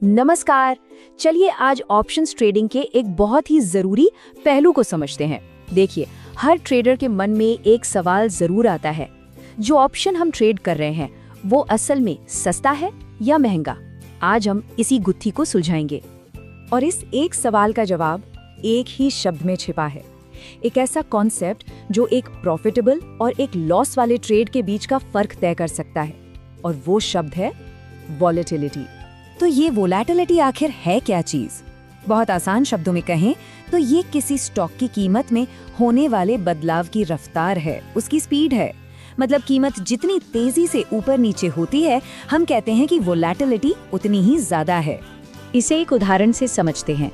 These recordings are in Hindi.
नमस्कार। चलिए आज ऑप्शंस ट्रेडिंग के एक बहुत ही जरूरी पहलू को समझते हैं। देखिए, हर ट्रेडर के मन में एक सवाल जरूर आता है, जो ऑप्शन हम ट्रेड कर रहे हैं वो असल में सस्ता है या महंगा। आज हम इसी गुत्थी को सुलझाएंगे और इस एक सवाल का जवाब एक ही शब्द में छिपा है। एक ऐसा कॉन्सेप्ट जो एक प्रॉफिटेबल और एक लॉस वाले ट्रेड के बीच का फर्क तय कर सकता है, और वो शब्द है वॉलेटिलिटी। तो ये वोलेटिलिटी आखिर है क्या चीज? बहुत आसान शब्दों में कहें तो ये किसी स्टॉक की कीमत में होने वाले बदलाव की रफ्तार है, उसकी स्पीड है। मतलब कीमत जितनी तेजी से ऊपर नीचे होती है, हम कहते हैं कि वोलेटिलिटी उतनी ही ज्यादा है। इसे एक उदाहरण से समझते हैं।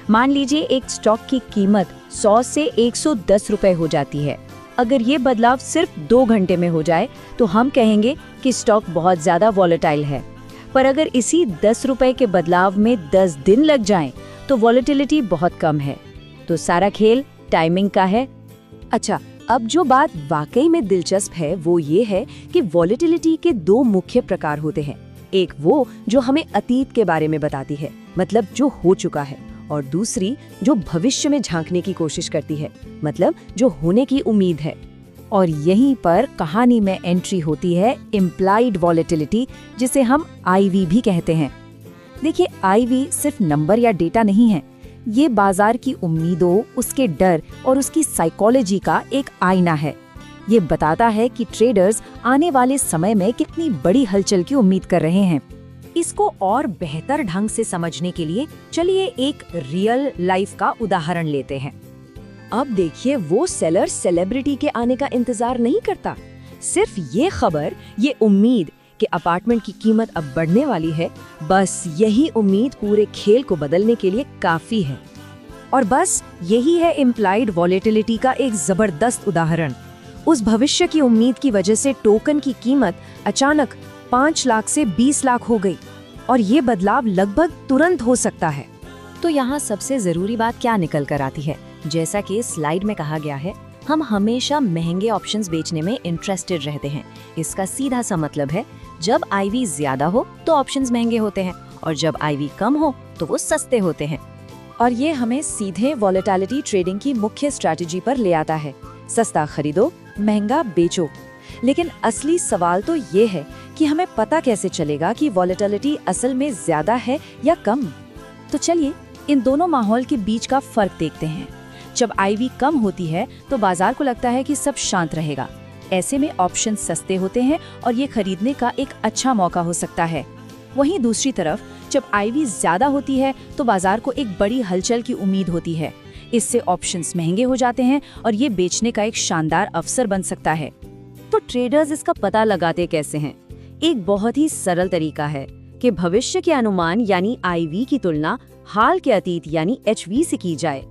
मान लीजिए एक स्टॉक की कीमत 100 से 110 रुपए हो जाती है। अगर ये बदलाव सिर्फ 2 घंटे में हो जाए तो हम कहेंगे कि स्टॉक बहुत ज्यादा वॉलेटाइल है। पर अगर इसी 10 रुपए के बदलाव में 10 दिन लग जाएं, तो वॉलेटिलिटी बहुत कम है। तो सारा खेल टाइमिंग का है। अच्छा, अब जो बात वाकई में दिलचस्प है वो ये है कि वॉलेटिलिटी के 2 मुख्य प्रकार होते हैं। एक वो जो हमें अतीत के बारे में बताती है, मतलब जो हो चुका है, और दूसरी जो भविष्य में झांकने की कोशिश करती है, मतलब जो होने की उम्मीद है। और यहीं पर कहानी में एंट्री होती है इम्प्लाइड वॉलेटिलिटी, जिसे हम आईवी भी कहते हैं। देखिए, आईवी सिर्फ नंबर या डेटा नहीं है, ये बाजार की उम्मीदों, उसके डर और उसकी साइकोलॉजी का एक आईना है। ये बताता है कि ट्रेडर्स आने वाले समय में कितनी बड़ी हलचल की उम्मीद कर रहे हैं। इसको और बेहतर ढंग से समझने के लिए चलिए एक रियल लाइफ का उदाहरण लेते हैं। अब देखिए, वो सेलर सेलिब्रिटी के आने का इंतजार नहीं करता। सिर्फ ये खबर, ये उम्मीद कि अपार्टमेंट की कीमत अब बढ़ने वाली है, बस यही उम्मीद पूरे खेल को बदलने के लिए काफी है। और बस यही है इम्प्लाइड वॉलेटिलिटी का एक जबरदस्त उदाहरण। उस भविष्य की उम्मीद की वजह से टोकन की कीमत अचानक 5 लाख से 20 लाख हो गई, और ये बदलाव लगभग तुरंत हो सकता है। तो यहाँ सबसे जरूरी बात क्या निकल कर आती है? जैसा कि स्लाइड में कहा गया है, हम हमेशा महंगे ऑप्शंस बेचने में इंटरेस्टेड रहते हैं। इसका सीधा सा मतलब है, जब आईवी ज्यादा हो तो ऑप्शंस महंगे होते हैं, और जब आईवी कम हो तो वो सस्ते होते हैं। और ये हमें सीधे वॉलेटिलिटी ट्रेडिंग की मुख्य स्ट्रैटेजी पर ले आता है। सस्ता खरीदो, महंगा बेचो। लेकिन असली सवाल तो ये है कि हमें पता कैसे चलेगा कि वॉलेटिलिटी असल में ज्यादा है या कम। तो चलिए इन दोनों माहौल के बीच का फर्क देखते हैं। जब आईवी कम होती है तो बाजार को लगता है कि सब शांत रहेगा। ऐसे में ऑप्शन सस्ते होते हैं और ये खरीदने का एक अच्छा मौका हो सकता है। वहीं दूसरी तरफ जब आईवी ज्यादा होती है तो बाजार को एक बड़ी हलचल की उम्मीद होती है। इससे ऑप्शंस महंगे हो जाते हैं और ये बेचने का एक शानदार अवसर बन सकता है। तो ट्रेडर्स इसका पता लगाते कैसे हैं? एक बहुत ही सरल तरीका है कि भविष्य के अनुमान यानी आईवी की तुलना हाल के अतीत यानी एचवी से की जाए।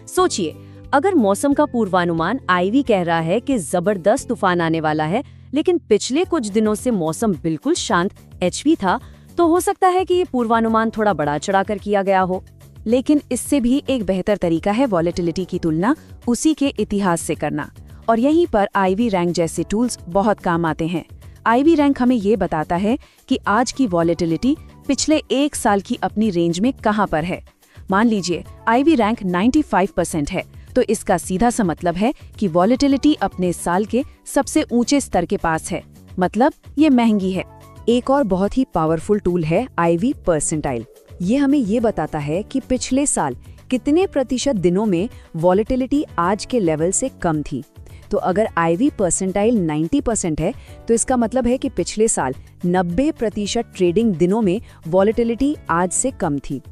सोचिए, अगर मौसम का पूर्वानुमान आईवी कह रहा है कि जबरदस्त तूफान आने वाला है, लेकिन पिछले कुछ दिनों से मौसम बिल्कुल शांत एचवी था, तो हो सकता है कि ये पूर्वानुमान थोड़ा बढ़ा चढ़ाकर किया गया हो। लेकिन इससे भी एक बेहतर तरीका है वॉलेटिलिटी की तुलना उसी के इतिहास से करना, और यहीं पर आईवी रैंक जैसे टूल्स बहुत काम आते हैं। आईवी रैंक हमें ये बताता है कि आज की वॉलेटिलिटी पिछले 1 साल की अपनी रेंज में कहां पर है। मान लीजिए आईवी रैंक 95% है, तो इसका सीधा सा मतलब है कि वॉलेटिलिटी अपने साल के सबसे ऊंचे स्तर के पास है, मतलब ये महंगी है। एक और बहुत ही पावरफुल टूल है आईवी परसेंटाइल। ये हमें ये बताता है कि पिछले साल कितने प्रतिशत दिनों में वॉलेटिलिटी आज के लेवल से कम थी। तो अगर आईवी परसेंटाइल 90% है, तो इसका मतलब है कि पिछले साल 90% ट्रेडिंग दिनों में वॉलेटिलिटी आज से कम थी।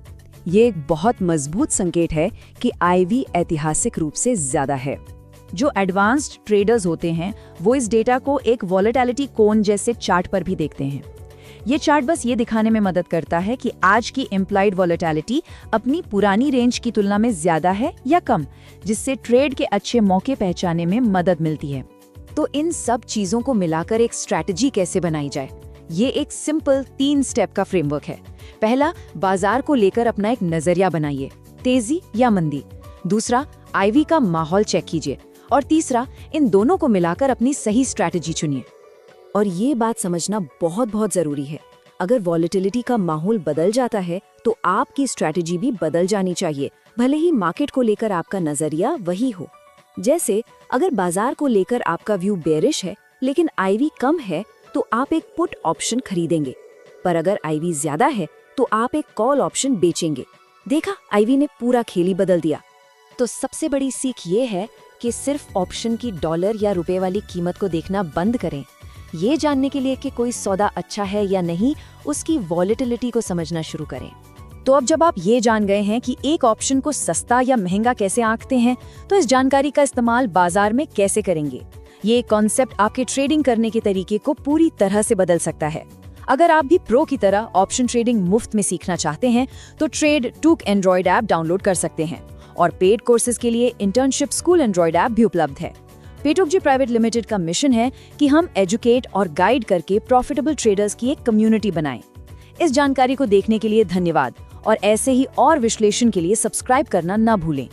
ये एक बहुत मजबूत संकेत है कि आईवी ऐतिहासिक रूप से ज्यादा है। जो एडवांस्ड ट्रेडर्स होते हैं वो इस डेटा को एक वॉलेटिलिटी कोन जैसे चार्ट पर भी देखते हैं। ये चार्ट बस ये दिखाने में मदद करता है कि आज की इम्प्लाइड वॉलेटिलिटी अपनी पुरानी रेंज की तुलना में ज्यादा है या कम, जिससे ट्रेड के अच्छे मौके पहचानने में मदद मिलती है। तो इन सब चीजों को मिलाकर एक स्ट्रैटेजी कैसे बनाई जाए? ये एक सिंपल 3 स्टेप का फ्रेमवर्क है। पहला, बाजार को लेकर अपना एक नजरिया बनाइए, तेजी या मंदी। दूसरा, आईवी का माहौल चेक कीजिए, और तीसरा, इन दोनों को मिलाकर अपनी सही स्ट्रैटेजी चुनिए। और ये बात समझना बहुत बहुत जरूरी है, अगर वॉलेटिलिटी का माहौल बदल जाता है तो तो आपकी स्ट्रैटेजी भी बदल जानी चाहिए, भले ही मार्केट को लेकर आपका नजरिया वही हो। जैसे अगर बाजार को लेकर आपका व्यू बेरिश है लेकिन आईवी कम है तो आप एक पुट ऑप्शन खरीदेंगे, पर अगर आईवी ज्यादा है तो आप एक कॉल ऑप्शन बेचेंगे। देखा, आईवी ने पूरा खेल ही बदल दिया। तो सबसे बड़ी सीख ये है कि सिर्फ ऑप्शन की डॉलर या रुपए वाली कीमत को देखना बंद करें। ये जानने के लिए कि कोई सौदा अच्छा है या नहीं, उसकी वॉलेटिलिटी को समझना शुरू करें। तो अब जब आप ये जान गए हैं कि एक ऑप्शन को सस्ता या महंगा कैसे आंकते हैं, तो इस जानकारी का इस्तेमाल बाजार में कैसे करेंगे, ये कॉन्सेप्ट आपके ट्रेडिंग करने के तरीके को पूरी तरह से बदल सकता है। अगर आप भी प्रो की तरह ऑप्शन ट्रेडिंग मुफ्त में सीखना चाहते हैं तो ट्रेड टूक एंड्रॉइड ऐप डाउनलोड कर सकते हैं और पेड कोर्सेज के लिए इंटर्नशिप स्कूल एंड्रॉइड ऐप भी उपलब्ध है। पेटुक जी प्राइवेट लिमिटेड का मिशन है कि हम एजुकेट और गाइड करके प्रॉफिटेबल ट्रेडर्स की एक कम्युनिटी बनाएं। इस जानकारी को देखने के लिए धन्यवाद और ऐसे ही और विश्लेषण के लिए सब्सक्राइब करना न भूलें।